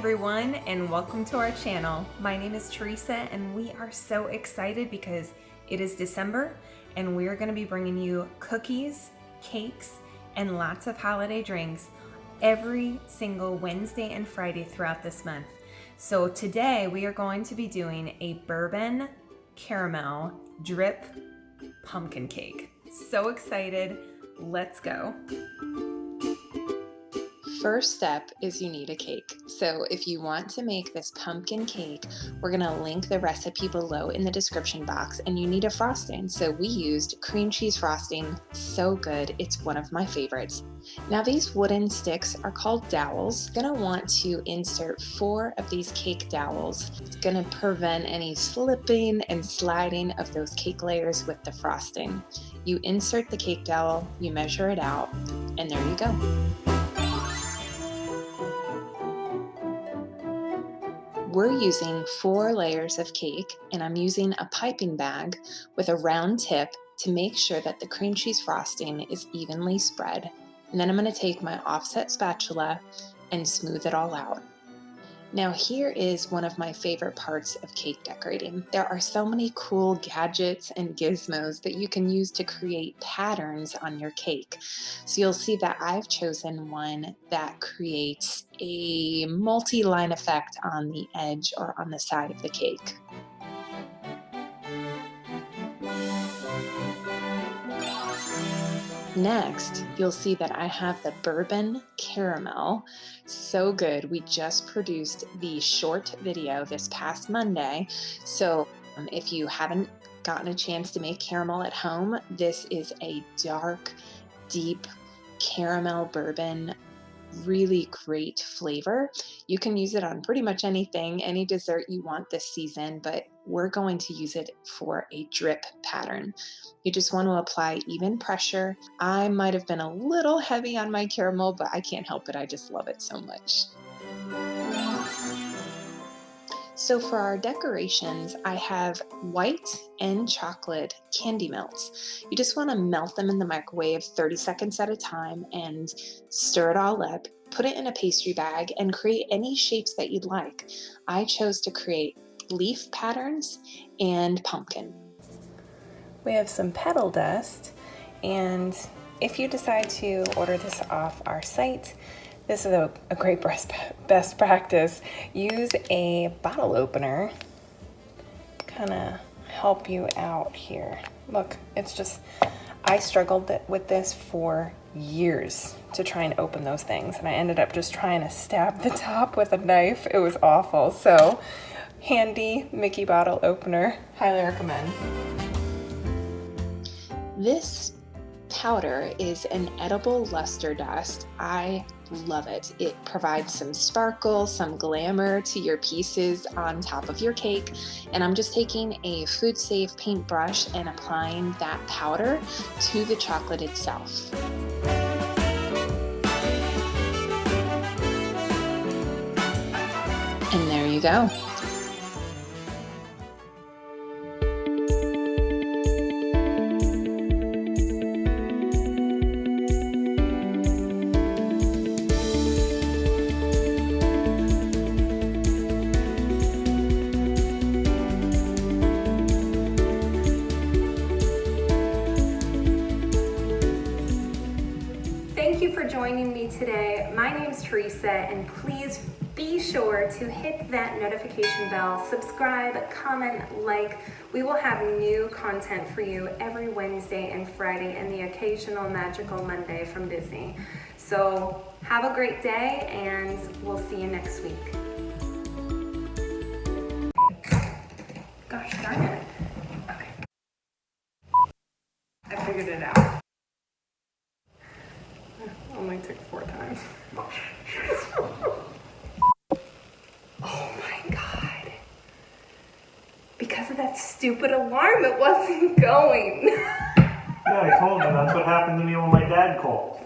everyone, and welcome to our channel. My name is Theresa and we are so excited because it is December and we're going to be bringing you cookies, cakes, and lots of holiday drinks every single Wednesday and Friday throughout this month. So today we are going to be doing a bourbon caramel drip pumpkin cake. So excited, let's go. First step is you need a cake. So if you want to make this pumpkin cake, we're going to link the recipe below in the description box, and you need a frosting. So we used cream cheese frosting. So good. It's one of my favorites. Now these wooden sticks are called dowels. You're going to want to insert 4 of these cake dowels. It's going to prevent any slipping and sliding of those cake layers with the frosting. You insert the cake dowel, you measure it out, and there you go. We're using 4 layers of cake, and I'm using a piping bag with a round tip to make sure that the cream cheese frosting is evenly spread. And then I'm going to take my offset spatula and smooth it all out. Now here is one of my favorite parts of cake decorating. There are so many cool gadgets and gizmos that you can use to create patterns on your cake. So you'll see that I've chosen one that creates a multi-line effect on the edge or on the side of the cake. Next, you'll see that I have the bourbon caramel. So good. We just produced the short video this past Monday. So if you haven't gotten a chance to make caramel at home, this is a dark, deep caramel bourbon. Really great flavor. You can use it on pretty much anything, any dessert you want this season, but we're going to use it for a drip pattern. You just want to apply even pressure. I might have been a little heavy on my caramel, but I can't help it. I just love it so much. So for our decorations, I have white and chocolate candy melts. You just want to melt them in the microwave 30 seconds at a time and stir it all up. Put it in a pastry bag and create any shapes that you'd like. I chose to create leaf patterns and pumpkin. We have some petal dust, and if you decide to order this off our site, this is a great best practice. Use a bottle opener, kind of help you out here. Look, it's just, I struggled with this for years to try and open those things, and I ended up just trying to stab the top with a knife. It was awful. So handy Mickey bottle opener, highly recommend. This powder is an edible luster dust. I love it. It provides some sparkle, some glamour to your pieces on top of your cake. And I'm just taking a food safe paintbrush and applying that powder to the chocolate itself. And there you go. Thank you for joining me today. My name is Theresa, and please be sure to hit that notification bell, subscribe, comment, like. We will have new content for you every Wednesday and Friday, and the occasional magical Monday from Disney. So have a great day, and we'll see you next week. Gosh darn it. Okay. I figured it out. Only took 4 times. Oh my God. Because of that stupid alarm, it wasn't going. Yeah, I told you, that's what happened to me when my dad called.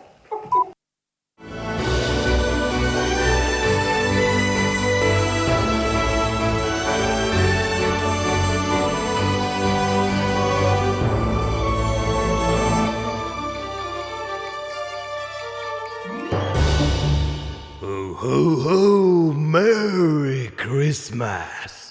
Ho, Ho, ho, ho! Merry Christmas!